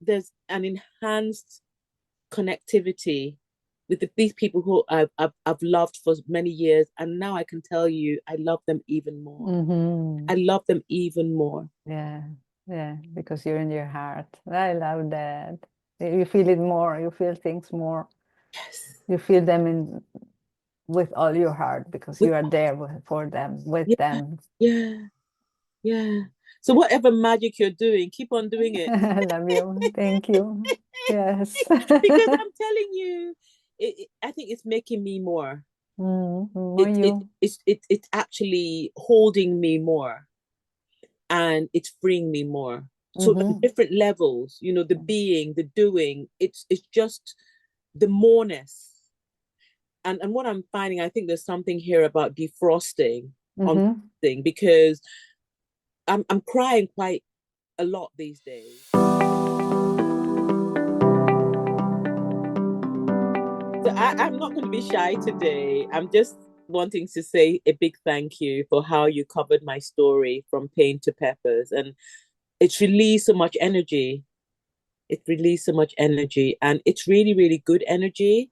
there's an enhanced connectivity with these people who I've loved for many years, and now I can tell you I love them even more. Mm-hmm. I love them even more. Yeah, yeah, because you're in your heart. I love that. You feel it more, you feel things more. Yes. You feel them in with all your heart because With you are there for them, with yeah, them. yeah, yeah. So whatever magic you're doing, keep on doing it. I love you. Thank you. Yes. Because I'm telling you, I think it's making me more. More It, it, you. it's actually holding me more, and it's freeing me more. So on Mm-hmm. different levels, the being, the doing, it's just the moreness. And what I'm finding, I think there's something here about defrosting on Mm-hmm. thing, because I'm crying quite a lot these days. So I'm not going to be shy today. I'm just wanting to say a big thank you for how you covered my story from pain to peppers. And it's released so much energy. It released so much energy. And it's really, really good energy,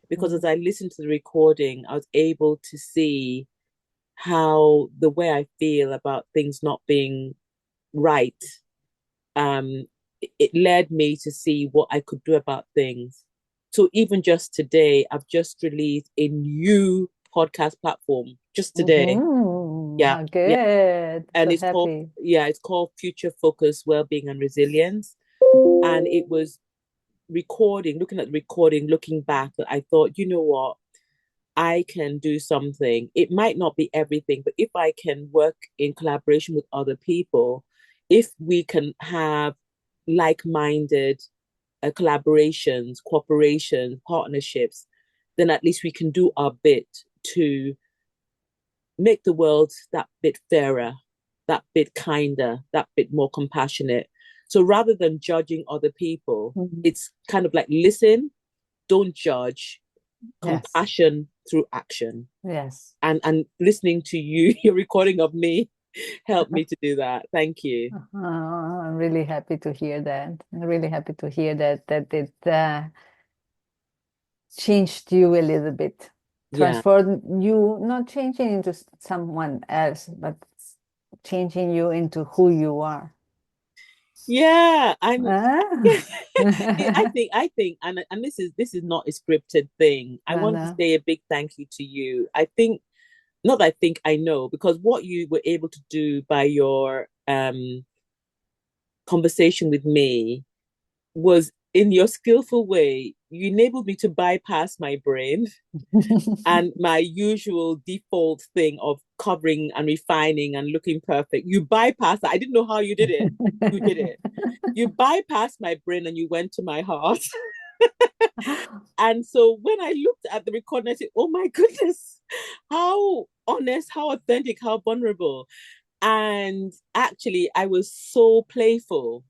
because as I listened to the recording, I was able to see how the way I feel about things not being right, um, it led me to see what I could do about things. So even just today, I've just released a new podcast platform just today. Mm-hmm. Yeah, How yeah. good. And So it's called, happy. yeah, it's called Future Focus Wellbeing and Resilience. And it was looking at the recording, looking back, that I thought, you know what? I can do something. It might not be everything, but if I can work in collaboration with other people, if we can have like-minded collaborations, cooperation, partnerships, then at least we can do our bit to make the world that bit fairer, that bit kinder, that bit more compassionate. So rather than judging other people, Mhm. it's kind of like listen, don't judge, Yes. compassion through action. Yes. And listening to you, your recording of me, helped me to do that. Thank you. I'm really happy to hear that. I'm really happy to hear that it changed you a little bit, Yeah. transformed you, not changing into someone else, but changing you into who you are. Yeah. Ah. I think, and this is not a scripted thing. I No, want to no. say a big thank you to you. I think, not that I think, I know, because what you were able to do by your conversation with me was, in your skillful way, you enabled me to bypass my brain and my usual default thing of covering and refining and looking perfect. You bypassed that. I didn't know how you did it. You did it. You bypassed my brain and you went to my heart. And so when I looked at the recording, I said, oh my goodness, how honest, how authentic, how vulnerable. And actually, I was so playful.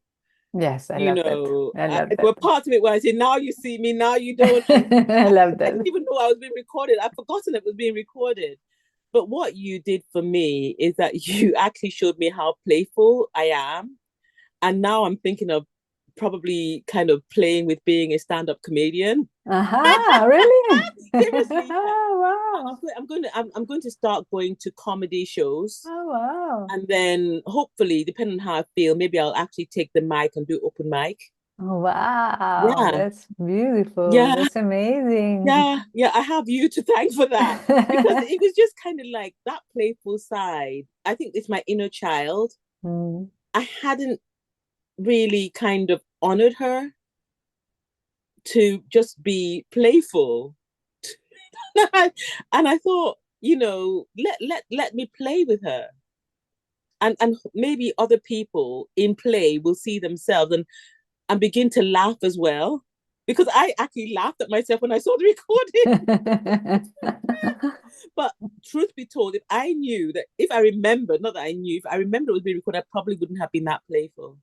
Yes, I love that. I love There were that. parts of it where I said, now you see me, now you don't. And I love I that. didn't even know I was being recorded. I'd forgotten it was being recorded. But what you did for me is that you actually showed me how playful I am. And now I'm thinking of probably kind of playing with being a stand-up comedian. Aha, really? Seriously, yeah. Oh, wow. I'm going to start going to comedy shows. Oh, wow. And then hopefully, depending on how I feel, maybe I'll actually take the mic and do open mic. Oh, wow. Yeah. That's beautiful. Yeah. That's amazing. Yeah. Yeah. I have you to thank for that, because it was just kind of like that playful side. I think it's my inner child. Mm. I hadn't really kind of honored her to just be playful. And I thought, let me play with her. And maybe other people in play will see themselves and begin to laugh as well. Because I actually laughed at myself when I saw the recording. But truth be told, if I remember, not that I knew, if I remember it was being recorded, I probably wouldn't have been that playful.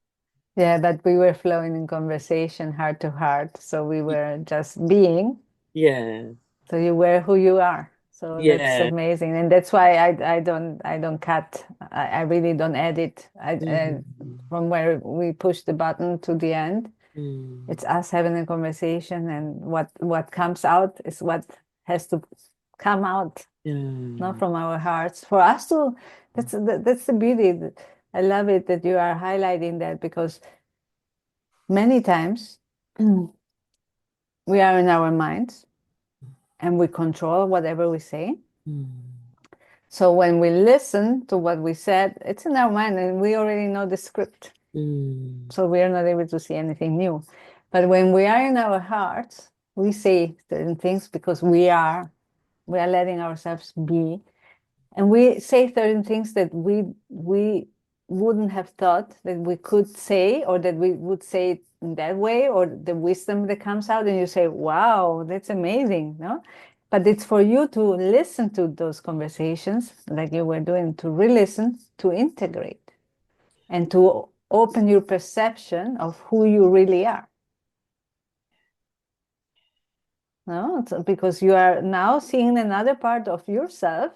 Yeah, but we were flowing in conversation heart to heart. So we were just being. Yeah. So you were who you are. So that's Yeah. amazing. And that's why I don't cut. I really don't edit. Mm-hmm. From where we push the button to the end. It's us having a conversation, and what comes out is what has to come out, not from our hearts. For us to, that's the beauty. I love it that you are highlighting that, because many times we are in our minds and we control whatever we say. So when we listen to what we said, it's in our mind and we already know the script. So we are not able to see anything new. But when we are in our hearts, we say certain things because we are letting ourselves be. And we say certain things that we wouldn't have thought that we could say, or that we would say it in that way, or the wisdom that comes out, and you say, wow, that's amazing, no? But it's for you to listen to those conversations like you were doing, to re-listen, to integrate, and to open your perception of who you really are. No, because you are now seeing another part of yourself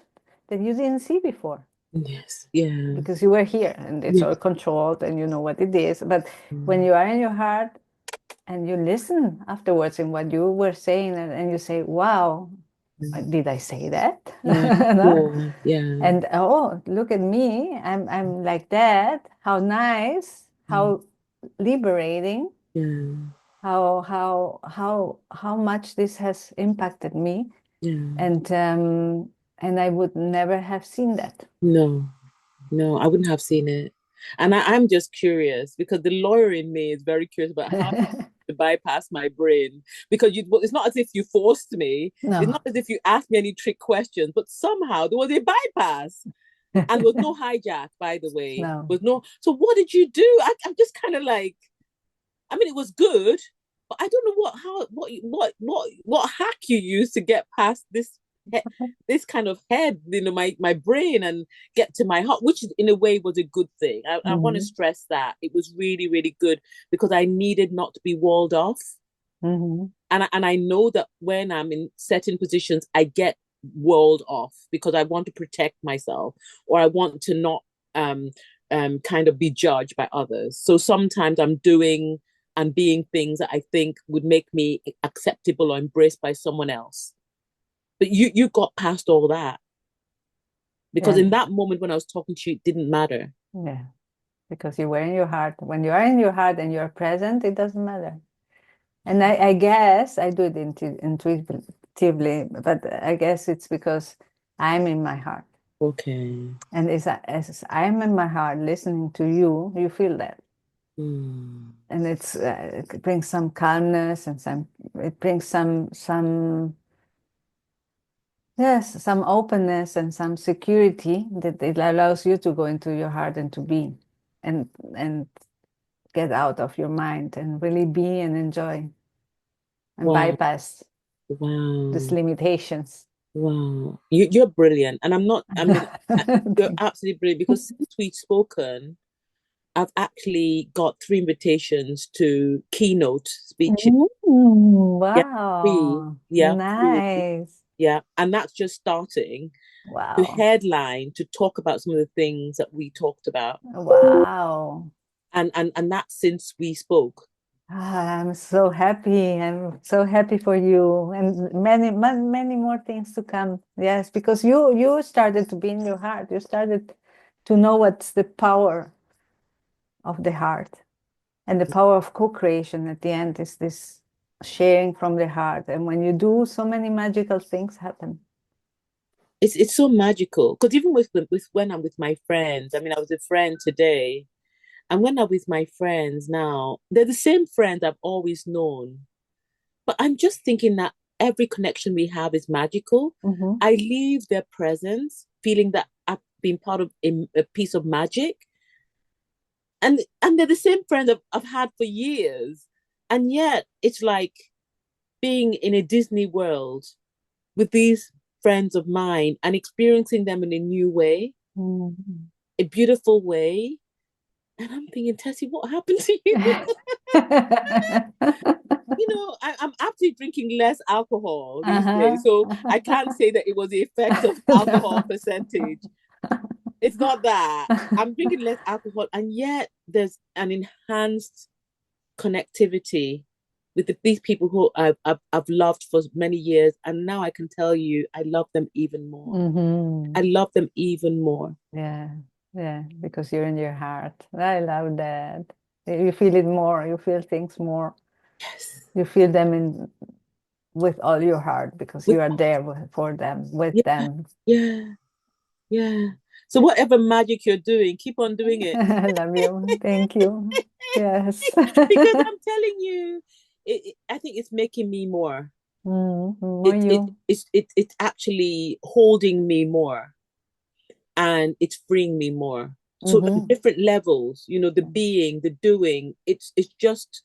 that you didn't see before. Yes, yeah. Because you were here and it's all controlled and you know what it is. But when you are in your heart and you listen afterwards in what you were saying, and you say, wow, did I say that? No? And oh, look at me, I'm like that. How nice, how liberating, how much this has impacted me. And I would never have seen that. No, I wouldn't have seen it. And I'm just curious because the lawyer in me is very curious about how to bypass my brain. Because it's not as if you forced me. No. It's not as if you asked me any trick questions, but somehow there was a bypass. And there was no hijack, by the way. No. Was no. So what did you do? I'm just kind of like, I mean, it was good, but I don't know what hack you used to get past this kind of head, my brain, and get to my heart, which in a way was a good thing. I want to stress that it was really, really good because I needed not to be walled off. And I know that when I'm in certain positions, I get walled off because I want to protect myself, or I want to not kind of be judged by others. So sometimes I'm doing and being things that I think would make me acceptable or embraced by someone else. But you got past all that. Because in that moment when I was talking to you, it didn't matter. Yeah. Because you were in your heart. When you are in your heart and you're present, it doesn't matter. And I guess I do it intuitively, but I guess it's because I'm in my heart. Okay. And as I'm in my heart listening to you, you feel that. And it brings some calmness and it brings some openness and some security that it allows you to go into your heart and to be and get out of your mind and really be and enjoy and bypass these limitations. Wow. You're brilliant. And you're absolutely brilliant because since we've spoken, I've actually got 3 invitations to keynote speeches. Wow. Yeah. Nice. Yeah. And that's just starting. Wow. To headline, to talk about some of the things that we talked about. Wow. And that's since we spoke. I'm so happy. I'm so happy for you, and many more things to come. Yes, because you started to be in your heart. You started to know what's the power of the heart, and the power of co-creation at the end is this sharing from the heart. And when you do, so many magical things happen. It's so magical because even with when I'm with my friends, I mean, I was a friend today. And when I'm with my friends now, they're the same friends I've always known. But I'm just thinking that every connection we have is magical. I leave their presence feeling that I've been part of a piece of magic. And they're the same friends I've had for years. And yet it's like being in a Disney world with these friends of mine and experiencing them in a new way, a beautiful way. And I'm thinking, Tessie, what happened to you? I'm actually drinking less alcohol these days. So I can't say that it was the effect of alcohol percentage. It's not that. I'm drinking less alcohol. And yet there's an enhanced connectivity with these people who I've loved for many years, and now I can tell you I love them even more. Mm-hmm. I love them even more. Yeah, yeah, because you're in your heart. I love that. You feel it more. You feel things more. Yes. You feel them in with all your heart because With, you are there for them, with yeah, them. yeah, yeah. So whatever magic you're doing, keep on doing it. I love you. Thank you. Yes. Because I'm telling you, I think it's making me more. More you. It's actually holding me more, and it's freeing me more. So on Mm-hmm. different levels, the being, the doing, it's just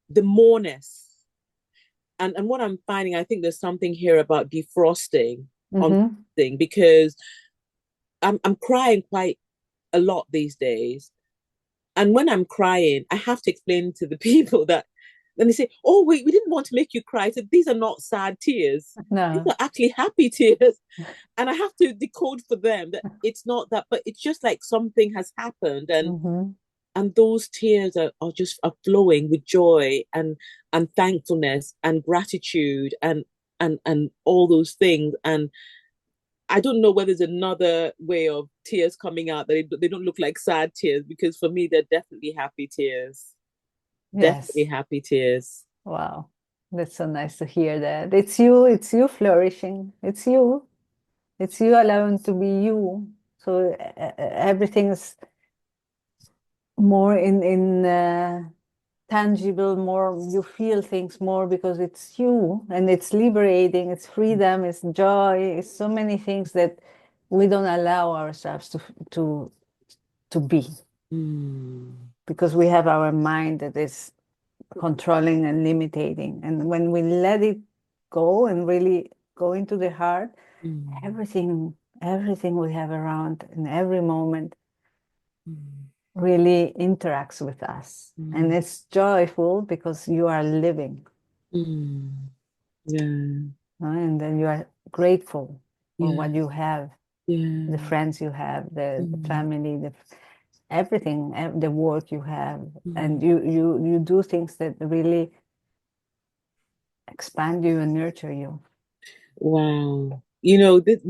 the moreness. And what I'm finding, I think there's something here about defrosting on Mm-hmm. thing, because I'm crying quite a lot these days. And when I'm crying, I have to explain to the people that, and they say, "Oh, wait, we didn't want to make you cry." I said, "These are not sad tears. These No. are actually happy tears." And I have to decode for them that it's not that, but it's just like something has happened, and Mm-hmm. those tears are just are flowing with joy and thankfulness and gratitude and all those things. And I don't know whether there's another way of tears coming out that they don't look like sad tears, because for me they're definitely happy tears. Definitely Yes. happy tears. Wow. That's so nice to hear that. It's you flourishing. It's you. It's you allowing to be you. So everything's more in tangible, more you feel things more because it's you, and it's liberating, it's freedom, it's joy, it's so many things that we don't allow ourselves to be Mm. because we have our mind that is controlling and limiting. And when we let it go and really go into the heart, Mm. everything we have around in every moment Mm. really interacts with us. And Mm. it's joyful because you are living. Mm. Yeah. And then you are grateful for Yeah. what you have, the Yeah. friends you have, the Mm. family, everything, the work you have. And Mm. you do things that really expand you and nurture you. Wow.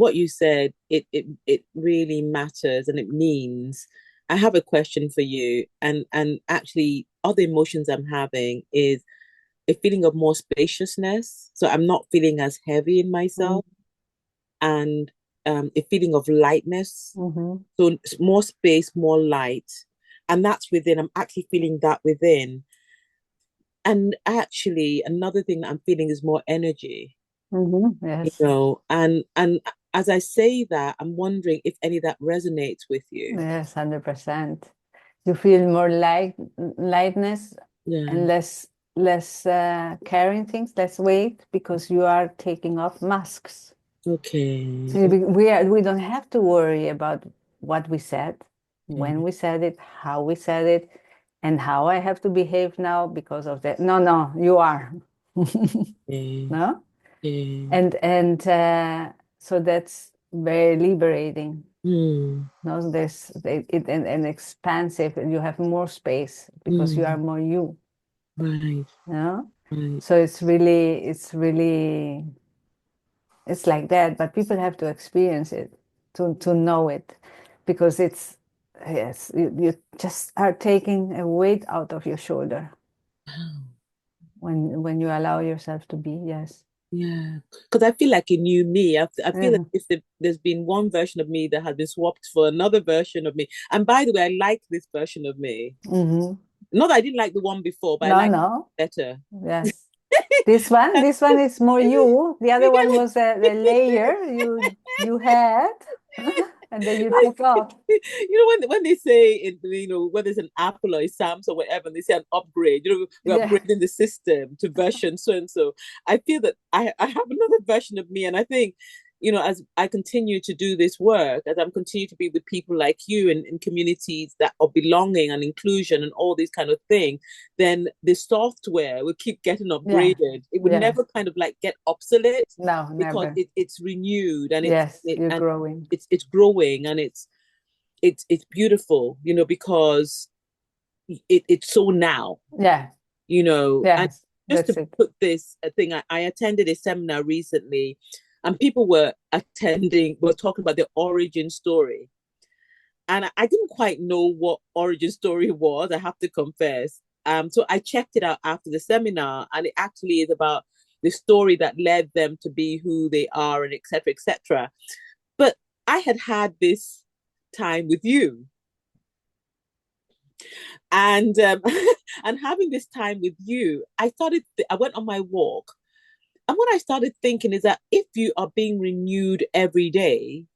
What you said, it really matters, and it means. I have a question for you, and actually other emotions I'm having is a feeling of more spaciousness. So I'm not feeling as heavy in Mm. myself, and a feeling of lightness. Mm-hmm. So more space, more light. And that's within, I'm actually feeling that within. And actually, another thing that I'm feeling is more energy, Mm-hmm. Yes. and as I say that, I'm wondering if any of that resonates with you. Yes, 100%. You feel more lightness and Yeah. less carrying things, less weight because you are taking off masks. Okay. So we don't have to worry about what we said, when we said it, how we said it, and how I have to behave now because of that. No, no, you are. Okay. No? Okay. And so that's very liberating. Hmm. No, there's an expansive, you have more space because you are Hmm. more you. Right. No? Right. So it's like that, but people have to experience it to know it, because it's yes, you just are taking a weight out of your shoulder when you allow yourself to be. Yes. Yeah, because I feel like a new me. I feel like Mm-hmm. if there's been one version of me that has been swapped for another version of me. And by the way, I like this version of me. Mm-hmm. Not that I didn't like the one before, but I No, like no. it better. Yes. This one is more you. The other You one get was the layer you had, and then you took off. when they say whether it's an Apple or a Samsung or whatever, and they say an upgrade, we're Yeah. upgrading the system to version so and so. I feel that I have another version of me, and I think as I continue to do this work, as I'm continue to be with people like you in communities that are belonging and inclusion and all these kind of things, then the software will keep getting Yeah. upgraded. It would Yeah. never kind of like get obsolete, No, because never. it's renewed, and Yes, you're growing. it's growing, and it's beautiful, because it's so now. Yeah. And Yes, just that's to it. put this thing, I attended a seminar recently, and people were talking about their origin story. And I didn't quite know what origin story was, I have to confess. So I checked it out after the seminar, and it actually is about the story that led them to be who they are, and etc. etc. But I had this time with you, and and having this time with you, I went on my walk, and what I started thinking is that if you are being renewed every day,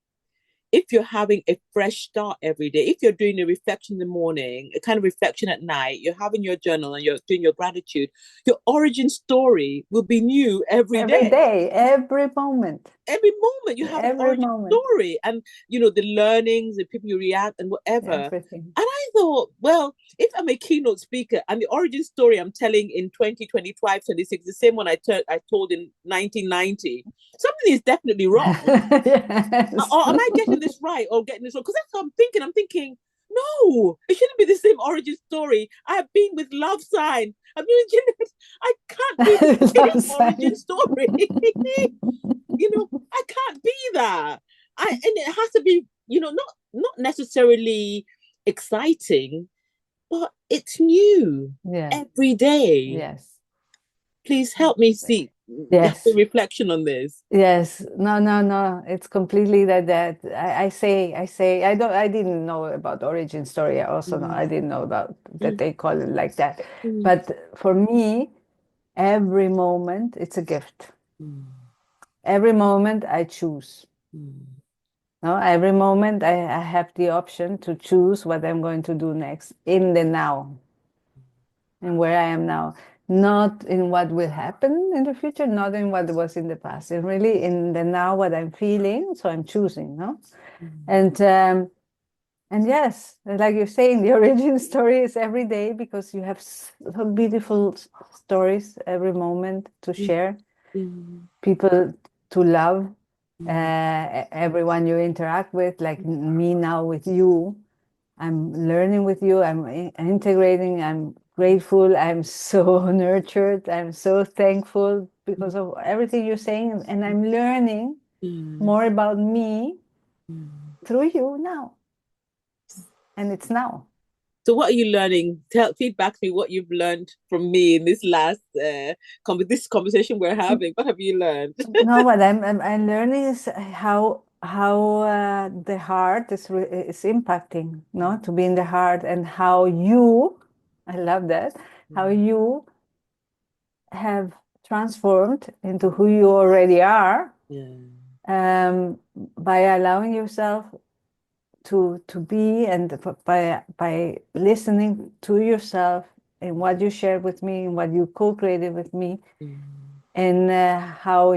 if you're having a fresh start every day, if you're doing a reflection in the morning, a kind of reflection at night, you're having your journal and you're doing your gratitude, your origin story will be new every Every day. day, every moment, Every moment you have an every origin moment, story, and the learnings, the people you react, and whatever. everything. And I thought, well, if I'm a keynote speaker and the origin story I'm telling in 2025, 26, the same one I told in 1990, something is definitely wrong. Yes. Or am I getting this right or getting this wrong? Because that's what I'm thinking. I'm thinking, no, it shouldn't be the same origin story. I have been with love sign. I've been with Jeannette. I can't be the same Love origin sign. story. I can't be that. And it has to be, not necessarily exciting, but it's new Yeah. every day. Yes. Please help me have a Yes. reflection on this. Yes. No, no, no. It's completely that I didn't know about origin story. I also know I Mm, didn't know about that mm, they call it like that. mm, But for me, every moment it's a gift. mm, Every moment I choose. mm, No, every moment I have the option to choose what I'm going to do next in the now and where I am now. Not in what will happen in the future, not in what was in the past. And really in the now what I'm feeling, so I'm choosing, no? mm, And yes, like you're saying, the origin story is every day because you have so beautiful stories every moment to share, mm, people to love, mm, everyone you interact with, like me now with you. I'm learning with you, I'm integrating, I'm grateful, I'm so nurtured, I'm so thankful because of everything you're saying, and I'm learning mm, more about me mm. through you now. And it's now. So, what are you learning? Feedback to me what you've learned from me in this last this conversation we're having. What have you learned? No, what I'm learning is how the heart is impacting, no, to be in the heart, and how you, I love that, how you have transformed into who you already are, Yeah. by allowing yourself to be, and by listening to yourself and what you shared with me and what you co-created with me, Mm, and how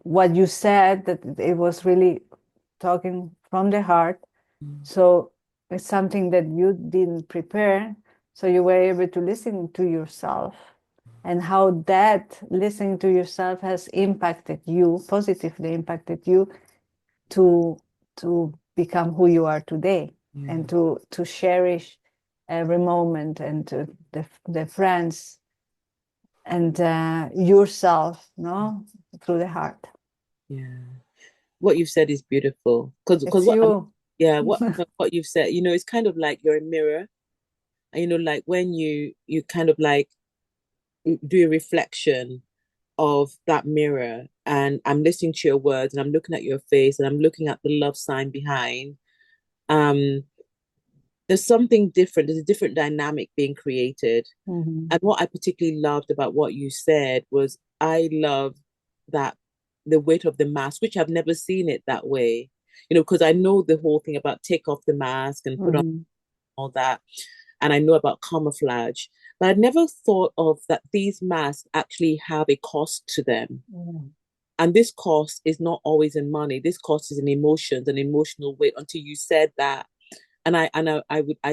what you said, that it was really talking from the heart. mm, So it's something that you didn't prepare, so you were able to listen to yourself, and how that listening to yourself has impacted you, positively impacted you, to to become who you are today, and yeah. to cherish every moment, and to the friends, and yourself, no, through the heart. Yeah. What you've said is beautiful. Because It's what I'm you. yeah, what you've said, it's kind of like you're a mirror. And like when you kind of like do a reflection of that mirror, and I'm listening to your words, and I'm looking at your face, and I'm looking at the love sign behind. Um, there's something different. There's a different dynamic being created. Mhm. And what I particularly loved about what you said was I love that the weight of the mask, which I've never seen it that way. Because I know the whole thing about take off the mask and put on Mhm. all that. And I know about camouflage. But I'd never thought of that these masks actually have a cost to them. Mhm. And this cost is not always in money. This cost is in emotions and emotional weight until you said that. And I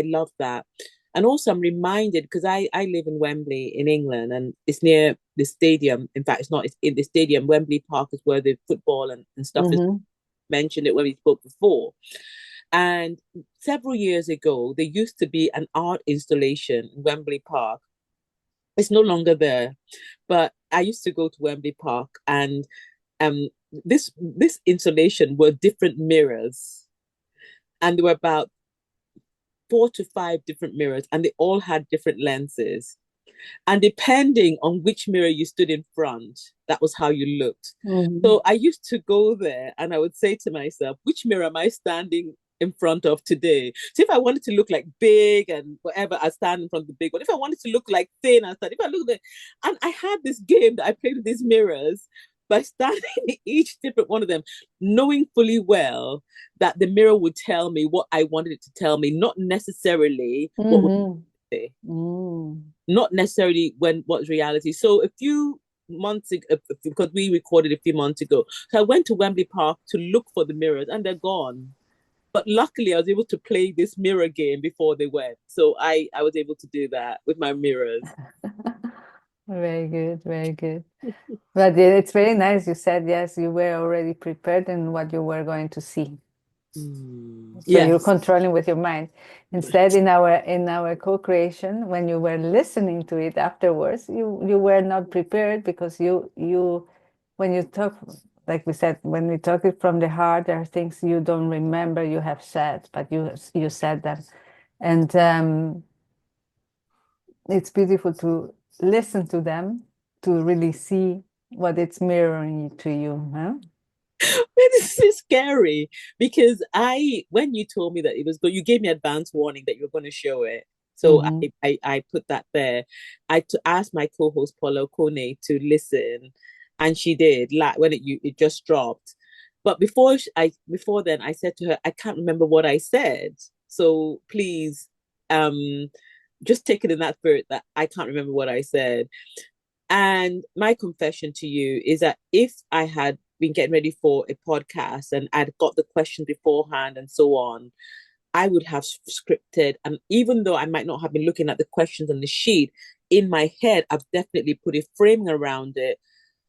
love that. And also I'm reminded because I live in Wembley in England, and it's near the stadium. In fact, it's in the stadium. Wembley Park is where the football and stuff is Mhm. mentioned it when we spoke before. And several years ago, there used to be an art installation in Wembley Park It's no longer there. But I used to go to Wembley Park, and um this installation were different mirrors, and there were about 4 to 5 different mirrors, and they all had different lenses. And depending on which mirror you stood in front, that was how you looked. So I used to go there and I would say to myself, which mirror am I standing in front of today? So if I wanted to look like big and whatever, I stand in front of the big one. If I wanted to look like thin, I stand. If I look at, and I had this game that I played with these mirrors by standing in each different one of them, knowing fully well that the mirror would tell me what I wanted it to tell me, not necessarily what was say. Not necessarily what's reality. So a few months ago, because we recorded a few months ago, so I went to Wembley Park to look for the mirrors, and they're gone. But luckily, I was able to play this mirror game before they went. So I was able to do that with my mirrors. Very good, very good. But it's very nice. You said, yes, you were already prepared in what you were going to see. So yes. You're controlling with your mind. Instead, in our co-creation, when you were listening to it afterwards, you were not prepared, because you when you talk, like we said, when we talk it from the heart, there are things you don't remember you have said, but you said them. And it's beautiful to listen to them, to really see what it's mirroring to you, huh? This is scary because when you told me that it was good, you gave me advance warning that you were going to show it. So I put that there. I asked my co-host Paula Kone to listen, and she did. Like when it just dropped. But before then, I said to her, I can't remember what I said. So please, just take it in that spirit that I can't remember what I said. And my confession to you is that if I had been getting ready for a podcast and I'd got the question beforehand and so on, I would have scripted. And even though I might not have been looking at the questions on the sheet, in my head, I've definitely put a framing around it,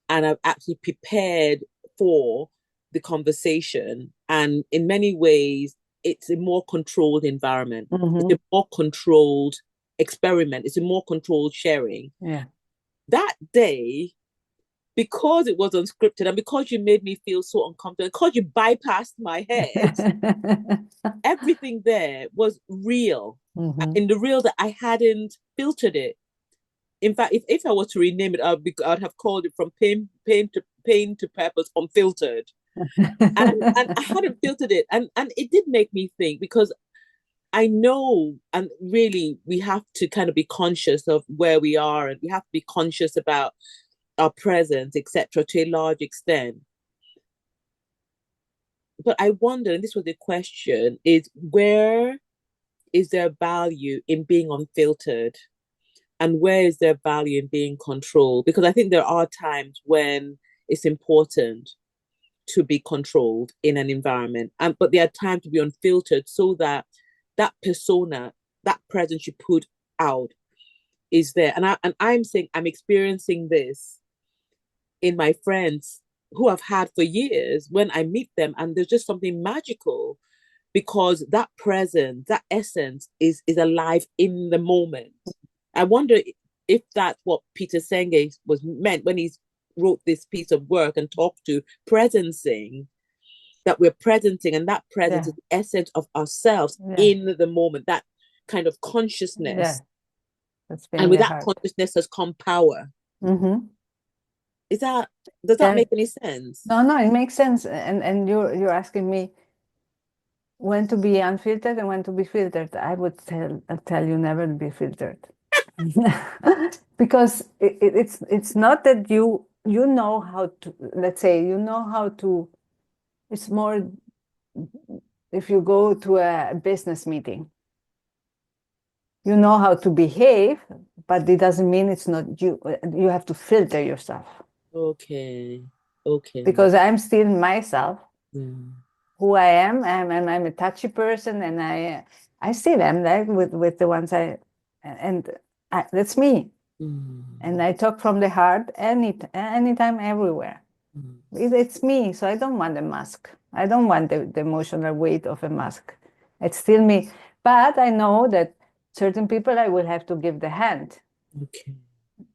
and I've actually prepared for the conversation. And in many ways, it's a more controlled environment. It's a more controlled experiment. It's a more controlled sharing. Yeah. That day, because it was unscripted and because you made me feel so uncomfortable, because you bypassed my head, everything there was real. In the real that I hadn't filtered it. In fact, if I were to rename it, I'd have called it from pain to purpose, unfiltered. and I hadn't filtered it. And it did make me think, because I know, and really, we have to kind of be conscious of where we are, and we have to be conscious about our presence, etc., to a large extent. But I wonder, and this was the question, is where is there value in being unfiltered? And where is there value in being controlled? Because I think there are times when it's important to be controlled in an environment. But there are times to be unfiltered, so that that persona, that presence you put out is there. And I'm saying I'm experiencing this in my friends who I've had for years when I meet them, and there's just something magical, because that presence, that essence is alive in the moment. I wonder if that's what Peter Senge was meant when he wrote this piece of work and talked to presencing, that we're presencing, and that presence is the essence of ourselves in the moment, that kind of consciousness. And with that consciousness has come power. Does that make any sense? No, it makes sense. And you're asking me when to be unfiltered and when to be filtered. I would tell you never to be filtered. Because it's not that you know how to, let's say, you know how to, it's more if you go to a business meeting, you know how to behave, but it doesn't mean it's not you. You have to filter yourself. Okay. Because I'm still myself, who I am, and I'm a touchy person, and I still am like with the ones that's me. And I talk from the heart anytime, everywhere. It's me, so I don't want a mask. I don't want the emotional weight of a mask. It's still me. But I know that certain people I will have to give the hand.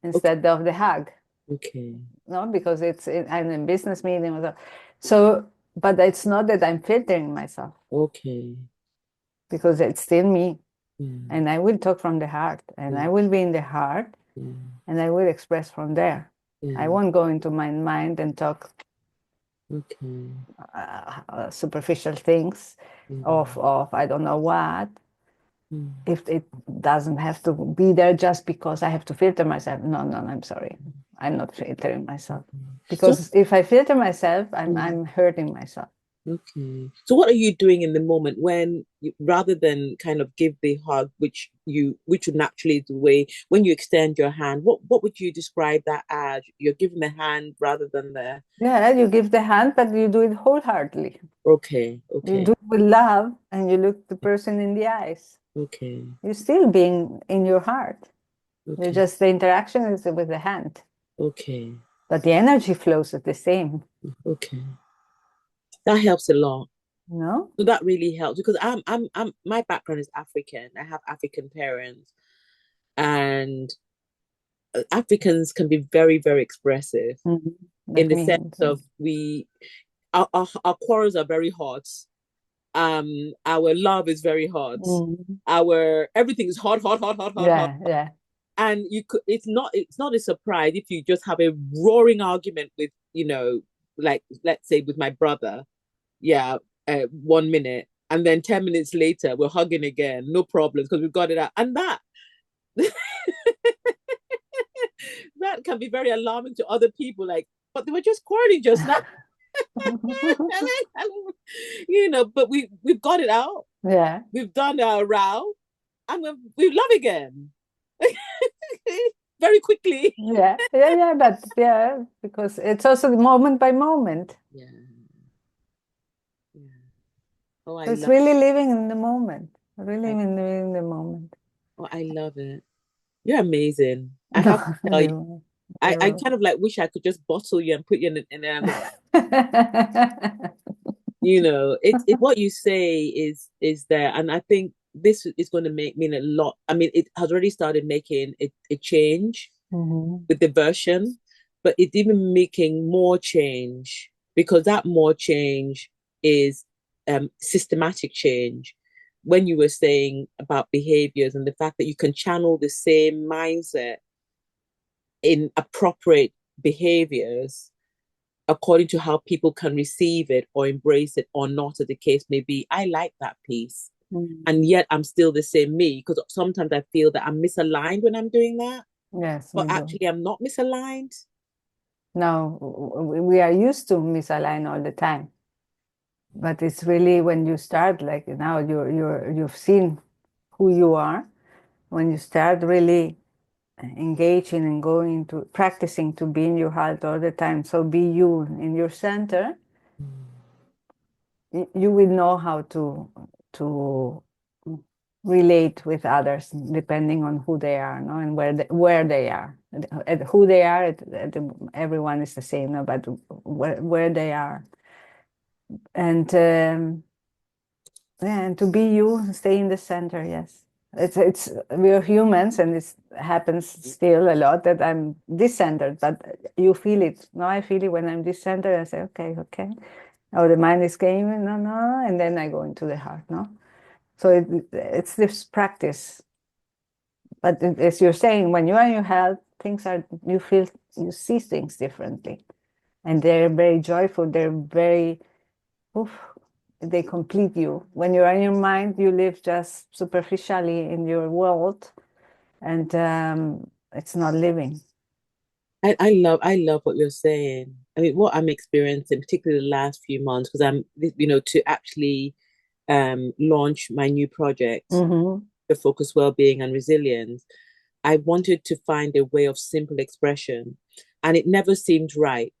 instead of the hug. Okay. No, because I'm in business meeting. So, but it's not that I'm filtering myself. Okay. Because it's still me. Yeah. And I will talk from the heart. And I will be in the heart. Yeah. And I will express from there. Yeah. I won't go into my mind and talk superficial things of I don't know what. If it doesn't have to be there just because I have to filter myself. No, I'm sorry. I'm not filtering myself. Because if I filter myself, I'm hurting myself. Okay. So what are you doing in the moment when rather than kind of give the hug, which would naturally is the way when you extend your hand, what would you describe that as? You're giving the hand rather than the Yeah, you give the hand, but you do it wholeheartedly. Okay. You do it with love and you look the person in the eyes. Okay. You're still being in your heart. Okay. Just the interaction is with the hand. Okay. But the energy flows at the same. Okay. That helps a lot. No? So that really helps because I'm my background is African. I have African parents, and Africans can be very, very expressive in the sense of our quarrels are very hot. Our love is very hot. Our everything is hot. Yeah. And it's not a surprise if you just have a roaring argument with, like let's say with my brother, 1 minute, and then 10 minutes later we're hugging again, no problems because we've got it out. And that that can be very alarming to other people, like, but they were just quarreling just now. But we've got it out. Yeah. We've done our row and we love again. Very quickly. Yeah, but because it's also moment by moment. Yeah. Oh, So it's really living in the moment. Really living in the moment. Oh, I love it. You're amazing. I have to tell you. I kind of like wish I could just bottle you and put you in an it's what you say is there, and I think this is going to mean a lot. I mean, it has already started making a change with the version, but it's even making more change because that more change is systematic change. When you were saying about behaviors and the fact that you can channel the same mindset in appropriate behaviors according to how people can receive it or embrace it or not, as the case may be. I like that piece. And yet I'm still the same me, because sometimes I feel that I'm misaligned when I'm doing that. Yes, but actually I'm not misaligned. No, we are used to misalign all the time. But it's really when you start, like now you've seen who you are. When you start really engaging and going to practicing to be in your heart all the time, so be you in your center, you will know how to relate with others depending on who they are, no, and where they are, who they are. Everyone is the same, no, but where they are, and and to be you, stay in the center. Yes. It's we're humans, and it happens still a lot that I'm discentered, but you feel it. No, I feel it when I'm discentered. I say, okay. Oh, the mind is gaming, no, and then I go into the heart, no. So it's this practice. But as you're saying, when you are in your health, you see things differently, and they're very joyful. They're very, they complete you. When you're in your mind, you live just superficially in your world, and it's not living. I love what you're saying. I mean, what I'm experiencing, particularly the last few months, because I'm, to actually launch my new project, the Focus Wellbeing and Resilience. I wanted to find a way of simple expression, and it never seemed right.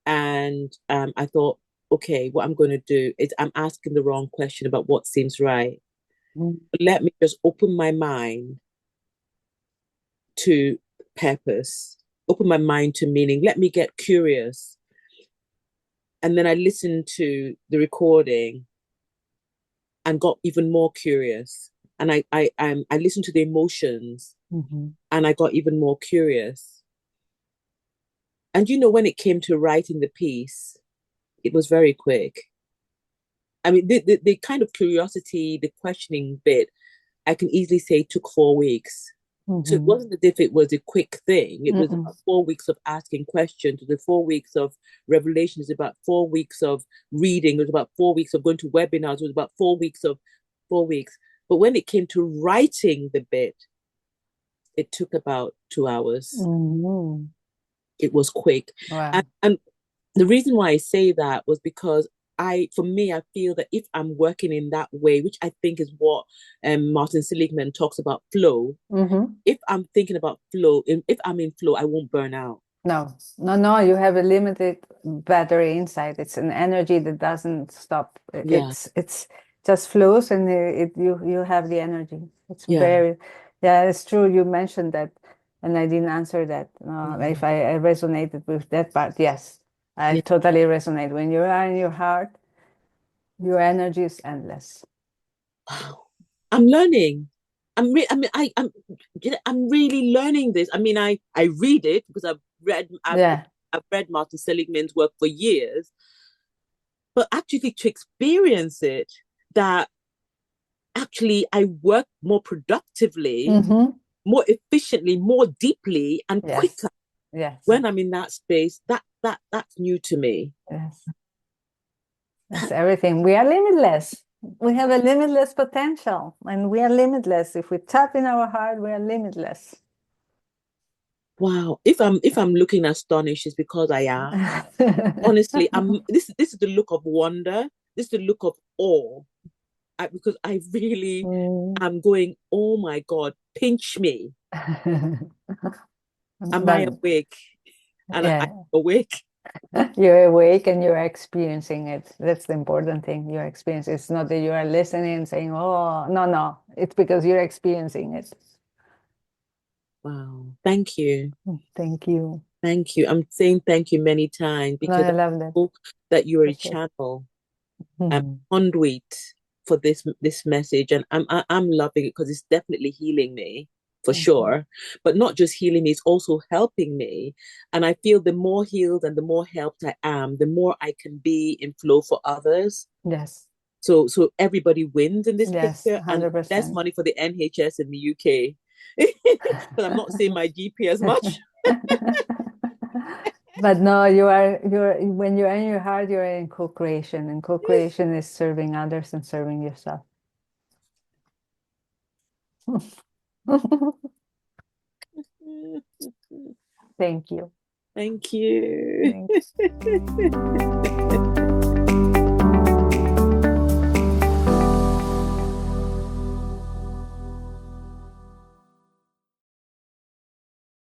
And I thought, okay, what I'm going to do is I'm asking the wrong question about what seems right. Let me just open my mind to purpose, open my mind to meaning. Let me get curious. And then I listened to the recording and got even more curious. And I listened to the emotions And I got even more curious. And when it came to writing the piece, it was very quick. I mean, the kind of curiosity, the questioning bit, I can easily say took 4 weeks. So it wasn't as if it was a quick thing. It was about 4 weeks of asking questions, the 4 weeks of revelation, it was about 4 weeks of reading, it was about 4 weeks of going to webinars, it was about 4 weeks of 4 weeks. But when it came to writing the bit, it took about 2 hours. It was quick. Wow. And the reason why I say that was because for me, I feel that if I'm working in that way, which I think is what Martin Seligman talks about, flow. If I'm thinking about flow, if I'm in flow, I won't burn out. No, you have a limited battery inside. It's an energy that doesn't stop. Yeah. It's just flows, and you have the energy. It's Yeah. it's true. You mentioned that, and I didn't answer that. If I resonated with that part, yes, I totally resonate. When you are in your heart, your energy is endless. Wow. I'm learning. I'm really learning this. I mean, I read it because I've read Martin Seligman's work for years, but actually to experience it, that actually I work more productively, more efficiently, more deeply, and quicker when I'm in that space. That's new to me. Yes, that's everything. We are limitless. We have a limitless potential, and we are limitless. If we tap in our heart, we are limitless. Wow. If I'm looking astonished, it's because I am. Honestly, this is the look of wonder. This is the look of awe. Because I really am going, oh my God, pinch me. Am I awake? And I'm awake. You're awake and you're experiencing it. That's the important thing. You're experiencing. It's not that you are listening and saying, oh, no. It's because you're experiencing it. Wow. Thank you. Thank you. Thank you. I'm saying thank you many times because I love that. That you're a channel, a conduit for this message. And I'm loving it because it's definitely healing me. For sure, but not just healing me, it's also helping me. And I feel the more healed and the more helped I am, the more I can be in flow for others. Yes. So everybody wins in this picture, 100%. and less money for the NHS in the UK. But I'm not saying my GP as much. But no, when you're in your heart, you're in co-creation, and co-creation is serving others and serving yourself. Thank you. Thank you. Thanks.